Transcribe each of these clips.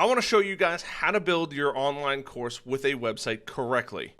I want to show you guys how to build your online course with a website correctly.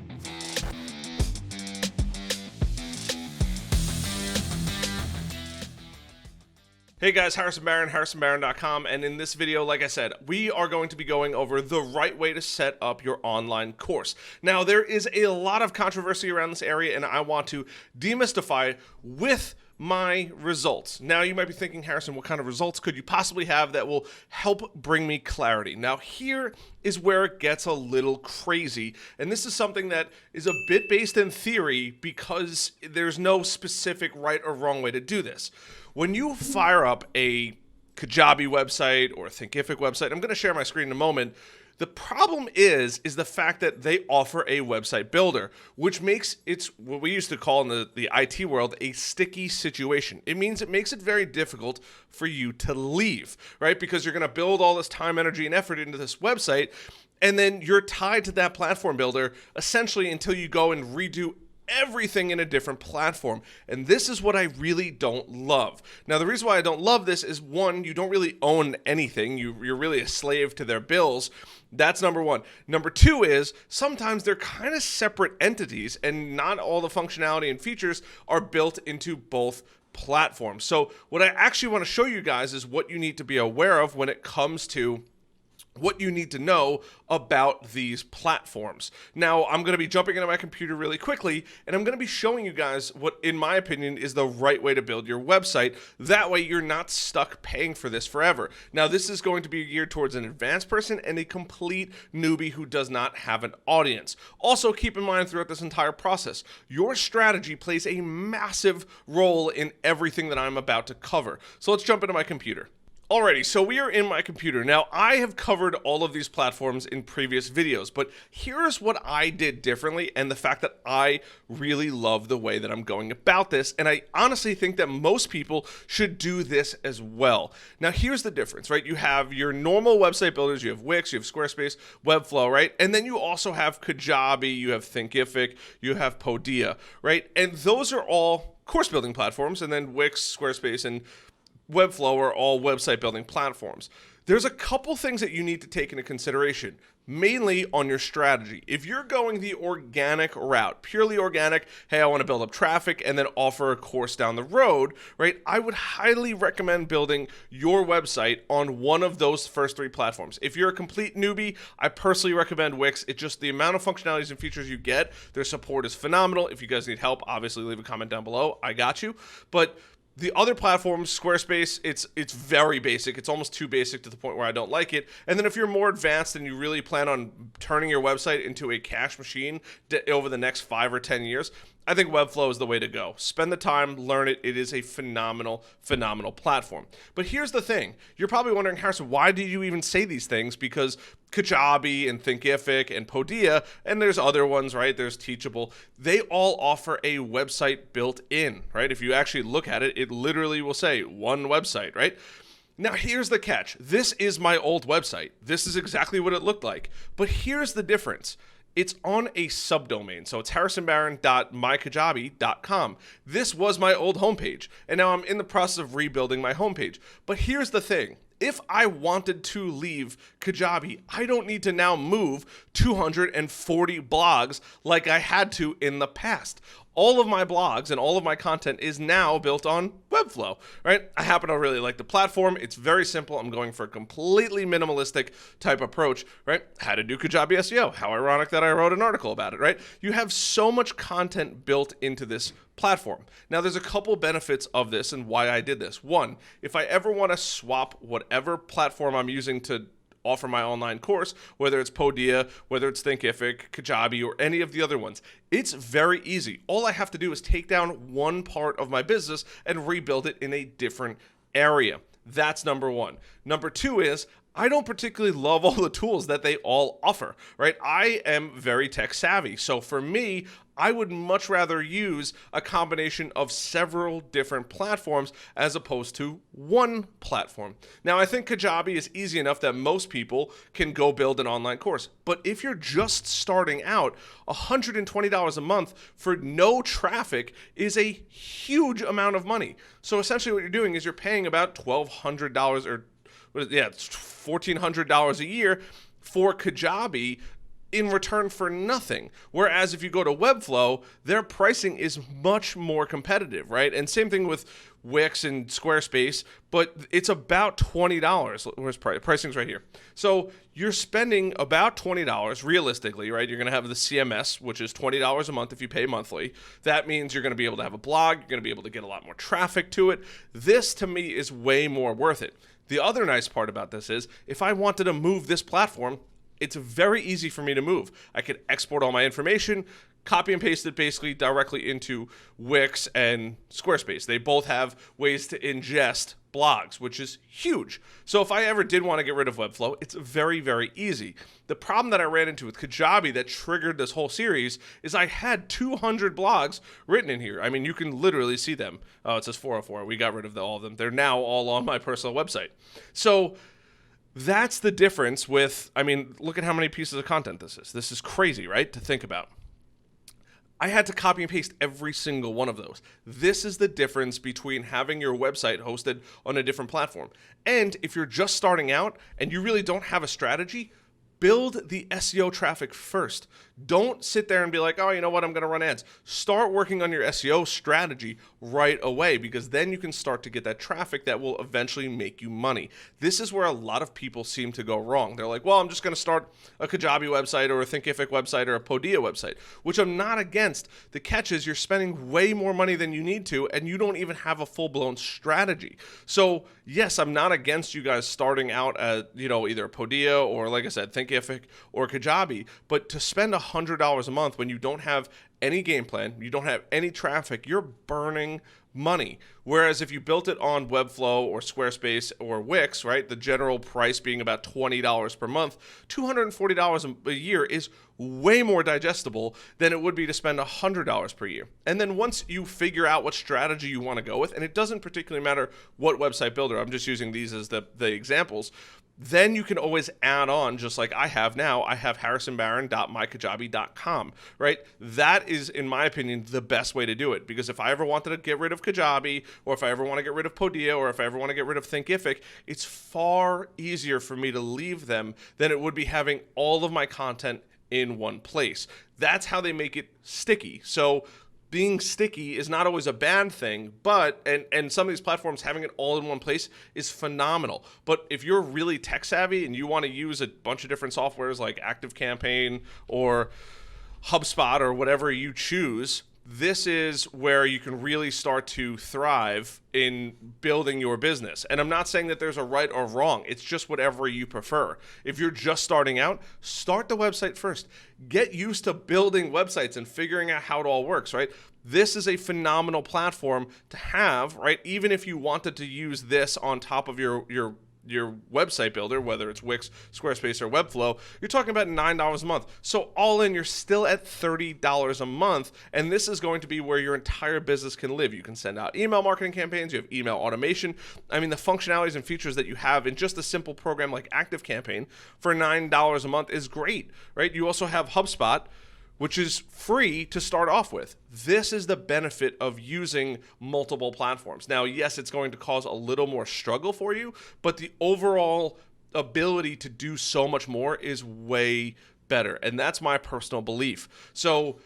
Hey guys, Harrison Barron, harrisonbarron.com, and in this video, like I said, we are going to be going over the right way to set up your online course. Now, there is a lot of controversy around this area, and I want to demystify with my results. Now, you might be thinking, Harrison, what kind of results could you possibly have that will help bring me clarity? Now, here is where it gets a little crazy, and this is something that is a bit based in theory because there's no specific right or wrong way to do this. When you fire up a Kajabi website or a Thinkific website, I'm going to share my screen in a moment. The problem is the fact that they offer a website builder, which makes it what we used to call in the IT world a sticky situation. It means it makes it very difficult for you to leave, right? Because you're going to build all this time, energy, and effort into this website, and then you're tied to that platform builder essentially until you go and redo everything in a different platform. And this is what I really don't love. Now, the reason why I don't love this is, one, you don't really own anything. You're really a slave to their bills. That's number one. Number two is sometimes they're kind of separate entities and not all the functionality and features are built into both platforms. So what I actually want to show you guys is what you need to be aware of when it comes to what you need to know about these platforms. Now, I'm going to be jumping into my computer really quickly, and I'm going to be showing you guys what, in my opinion, is the right way to build your website. That way, you're not stuck paying for this forever. Now, this is going to be geared towards an advanced person and a complete newbie who does not have an audience. Also, keep in mind throughout this entire process, your strategy plays a massive role in everything that I'm about to cover. So let's jump into my computer. Alrighty, so we are in my computer. Now, I have covered all of these platforms in previous videos, but here's what I did differently and the fact that I really love the way that I'm going about this, and I honestly think that most people should do this as well. Now, here's the difference, right? You have your normal website builders, you have Wix, you have Squarespace, Webflow, right? And then you also have Kajabi, you have Thinkific, you have Podia, right? And those are all course building platforms, and then Wix, Squarespace, and Webflow are all website building platforms. There's a couple things that you need to take into consideration, mainly on your strategy. If you're going the organic route, purely organic, hey, I want to build up traffic and then offer a course down the road, right? I would highly recommend building your website on one of those first three platforms. If you're a complete newbie, I personally recommend Wix. It's just the amount of functionalities and features you get. Their support is phenomenal. If you guys need help, obviously leave a comment down below. I got you. But the other platforms, Squarespace, it's very basic. It's almost too basic to the point where I don't like it. And then if you're more advanced and you really plan on turning your website into a cash machine over the next 5 or 10 years, I think Webflow is the way to go. Spend the time, learn it. It is a phenomenal, phenomenal platform. But here's the thing. You're probably wondering, Harrison, why do you even say these things? Because Kajabi and Thinkific and Podia, and there's other ones, right? There's Teachable. They all offer a website built in, right? If you actually look at it, it literally will say one website, right? Now, here's the catch. This is my old website. This is exactly what it looked like. But here's the difference. It's on a subdomain, so it's harrisonbarron.mykajabi.com. This was my old homepage, and now I'm in the process of rebuilding my homepage. But here's the thing. If I wanted to leave Kajabi, I don't need to now move 240 blogs like I had to in the past. All of my blogs and all of my content is now built on Webflow, right? I happen to really like the platform. It's very simple. I'm going for a completely minimalistic type approach, right? How to do Kajabi SEO. How ironic that I wrote an article about it, right? You have so much content built into this platform. Now, there's a couple benefits of this and why I did this. One, if I ever want to swap whatever platform I'm using to offer my online course, whether it's Podia, whether it's Thinkific, Kajabi, or any of the other ones, it's very easy. All I have to do is take down one part of my business and rebuild it in a different area. That's number one. Number two is I don't particularly love all the tools that they all offer, right? I am very tech savvy. So for me, I would much rather use a combination of several different platforms as opposed to one platform. Now, I think Kajabi is easy enough that most people can go build an online course. But if you're just starting out, $120 a month for no traffic is a huge amount of money. So essentially what you're doing is you're paying about $1,200 or it's $1,400 a year for Kajabi in return for nothing. Whereas if you go to Webflow, their pricing is much more competitive, right? And same thing with Wix and Squarespace, but it's about $20. Where's pricing's right here. So you're spending about $20 realistically, right? You're going to have the CMS, which is $20 a month if you pay monthly. That means you're going to be able to have a blog. You're going to be able to get a lot more traffic to it. This, to me, is way more worth it. The other nice part about this is if I wanted to move this platform, it's very easy for me to move. I could export all my information, copy and paste it basically directly into Wix and Squarespace. They both have ways to ingest blogs, which is huge. So if I ever did want to get rid of Webflow, it's very, very easy. The problem that I ran into with Kajabi that triggered this whole series is I had 200 blogs written in here. I mean, you can literally see them. Oh, it says 404. We got rid of all of them. They're now all on my personal website. So that's the difference with, I mean, look at how many pieces of content this is. This is crazy, right, to think about. I had to copy and paste every single one of those. This is the difference between having your website hosted on a different platform. And if you're just starting out and you really don't have a strategy, build the SEO traffic first. Don't sit there and be like, oh, you know what, I'm going to run ads. Start working on your SEO strategy right away, because then you can start to get that traffic that will eventually make you money. This is where a lot of people seem to go wrong. They're like, well, I'm just going to start a Kajabi website or a Thinkific website or a Podia website, which I'm not against. The catch is you're spending way more money than you need to, and you don't even have a full-blown strategy. So yes, I'm not against you guys starting out at, either Podia or, like I said, Thinkific or Kajabi, but to spend $100 a month when you don't have any game plan, you don't have any traffic, you're burning money. Whereas if you built it on Webflow or Squarespace or Wix, right, the general price being about $20 per month, $240 a year is way more digestible than it would be to spend $100 per year. And then once you figure out what strategy you want to go with, and it doesn't particularly matter what website builder, I'm just using these as the examples, then you can always add on, just like I have now. I have harrisonbarron.mykajabi.com, right? That is, in my opinion, the best way to do it, because if I ever wanted to get rid of Kajabi, or if I ever want to get rid of Podia, or if I ever want to get rid of Thinkific, it's far easier for me to leave them than it would be having all of my content in one place. That's how they make it sticky. So being sticky is not always a bad thing, but, and some of these platforms having it all in one place is phenomenal. But if you're really tech savvy and you want to use a bunch of different softwares like ActiveCampaign or HubSpot or whatever you choose, this is where you can really start to thrive in building your business. And I'm not saying that there's a right or wrong. It's just whatever you prefer. If you're just starting out, start the website first. Get used to building websites and figuring out how it all works, right? This is a phenomenal platform to have, right? Even if you wanted to use this on top of your website builder, whether it's Wix, Squarespace, or Webflow, you're talking about $9 a month. So all in, you're still at $30 a month, and this is going to be where your entire business can live. You can send out email marketing campaigns, you have email automation. I mean, the functionalities and features that you have in just a simple program like ActiveCampaign for $9 a month is great, right? You also have HubSpot, which is free to start off with. This is the benefit of using multiple platforms. Now, yes, it's going to cause a little more struggle for you, but the overall ability to do so much more is way better. And that's my personal belief. So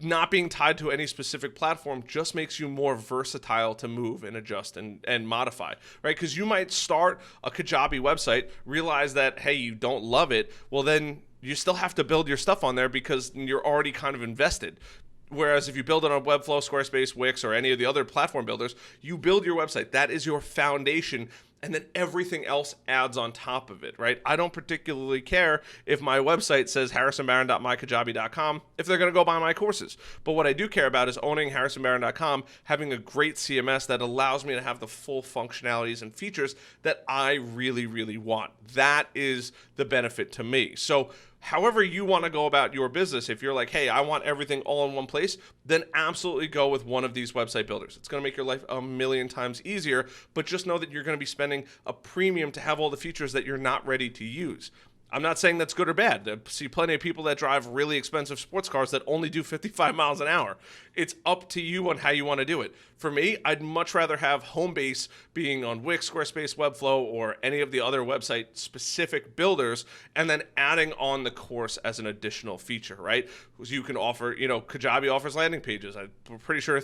not being tied to any specific platform just makes you more versatile to move and adjust and modify, right? Because you might start a Kajabi website, realize that, hey, you don't love it. Well, then you still have to build your stuff on there because you're already kind of invested. Whereas if you build it on Webflow, Squarespace, Wix, or any of the other platform builders, you build your website. That is your foundation, and then everything else adds on top of it, right? I don't particularly care if my website says harrisonbarron.mykajabi.com if they're going to go buy my courses. But what I do care about is owning harrisonbarron.com, having a great CMS that allows me to have the full functionalities and features that I really, really want. That is the benefit to me. So however you want to go about your business, if you're like, hey, I want everything all in one place, then absolutely go with one of these website builders. It's going to make your life a million times easier, but just know that you're going to be spending a premium to have all the features that you're not ready to use. I'm not saying that's good or bad. I see plenty of people that drive really expensive sports cars that only do 55 miles an hour. It's up to you on how you want to do it. For me, I'd much rather have home base being on Wix, Squarespace, Webflow, or any of the other website specific builders, and then adding on the course as an additional feature, right? Because you can offer, Kajabi offers landing pages. I'm pretty sure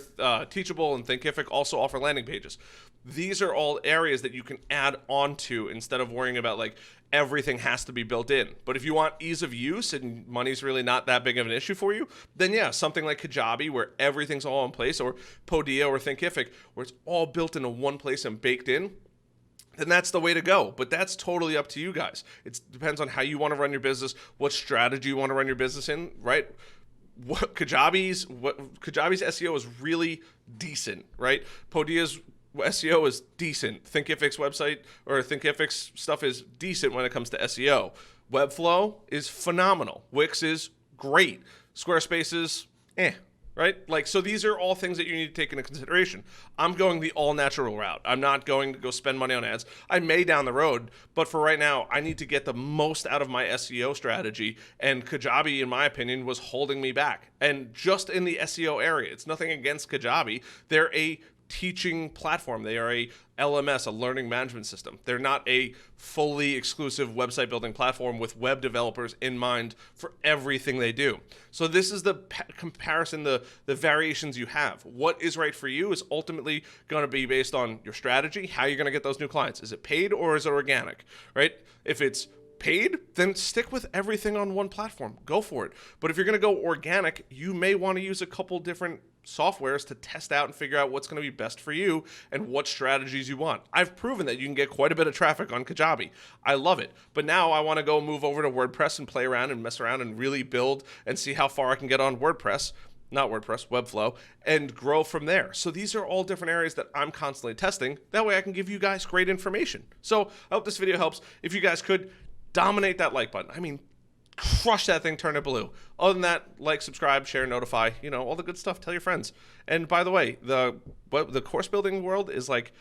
Teachable and Thinkific also offer landing pages. These are all areas that you can add on to instead of worrying about like everything has to be built in. But if you want ease of use and money's really not that big of an issue for you, then yeah, something like Kajabi where everything's all in place, or Podia or Thinkific where it's all built into one place and baked in, then that's the way to go. But that's totally up to you guys. It depends on how you want to run your business, what strategy you want to run your business in, right? Kajabi's SEO is really decent, right? Podia's SEO is decent. Thinkific's website or Thinkific's stuff is decent when it comes to SEO. Webflow is phenomenal. Wix is great. Squarespace is right? Like, so these are all things that you need to take into consideration. I'm going the all natural route. I'm not going to go spend money on ads. I may down the road, but for right now, I need to get the most out of my SEO strategy, and Kajabi, in my opinion, was holding me back. And just in the SEO area, it's nothing against Kajabi. They're a teaching platform. They are a LMS, a learning management system. They're not a fully exclusive website building platform with web developers in mind for everything they do. So this is the comparison, the variations you have. What is right for you is ultimately going to be based on your strategy, how you're going to get those new clients. Is it paid or is it organic, right? If it's paid, then stick with everything on one platform. Go for it. But if you're going to go organic, you may want to use a couple different softwares to test out and figure out what's going to be best for you and what strategies you want. I've proven that you can get quite a bit of traffic on Kajabi. I love it. But now I want to go move over to WordPress and play around and mess around and really build and see how far I can get on Webflow, and grow from there. So these are all different areas that I'm constantly testing. That way I can give you guys great information. So I hope this video helps. If you guys could dominate that like button. I mean, crush that thing, turn it blue. Other than that, like, subscribe, share, notify, all the good stuff. Tell your friends. And by the way, the course building world is like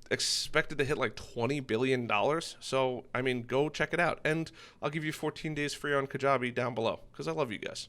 expected to hit like $20 billion. So, I mean, go check it out. And I'll give you 14 days free on Kajabi down below because I love you guys.